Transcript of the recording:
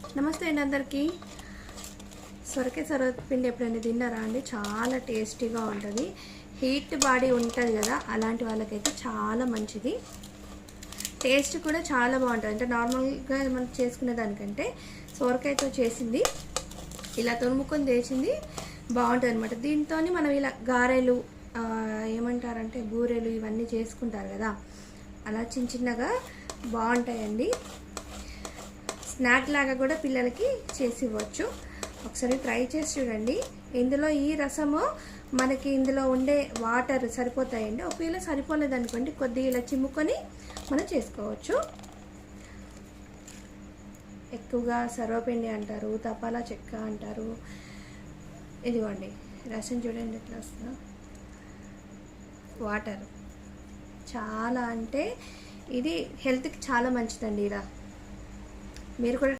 నమస్తే అండి అందరికీ. సొరకాయ సర్వపిండి ఎప్పుడైనా తిన్నారా అండి? చాలా టేస్టీగా ఉంటుంది. హీట్ బాడీ ఉంటుంది కదా, అలాంటి వాళ్ళకైతే చాలా మంచిది. టేస్ట్ కూడా చాలా బాగుంటుంది. అంటే నార్మల్గా మనం చేసుకునే దానికంటే సొరకాయతో చేసింది ఇలా తురుముకొని చేసింది బాగుంటుంది అనమాట. దీంతో మనం ఇలా గారెలు ఏమంటారంటే బూరెలు ఇవన్నీ చేసుకుంటారు కదా, అలా చిన్న చిన్నగా బాగుంటాయండి. స్నాక్ లాగా కూడా పిల్లలకి చేసి ఇవ్వచ్చు. ఒకసారి ట్రై చేసి చూడండి. ఇందులో ఈ రసము మనకి ఇందులో ఉండే వాటర్ సరిపోతాయండి. ఒకవేళ సరిపోలేదనుకోండి కొద్దిగా ఇలా చిమ్ముకొని మనం చేసుకోవచ్చు. ఎక్కువగా సర్వపిండి అంటారు, తపాలా చెక్క అంటారు. ఇదిగోండి రసం చూడండి ఎట్లా వస్తుందో. వాటర్ చాలా అంటే ఇది హెల్త్కి చాలా మంచిదండి. ఇలా మీరు కూడా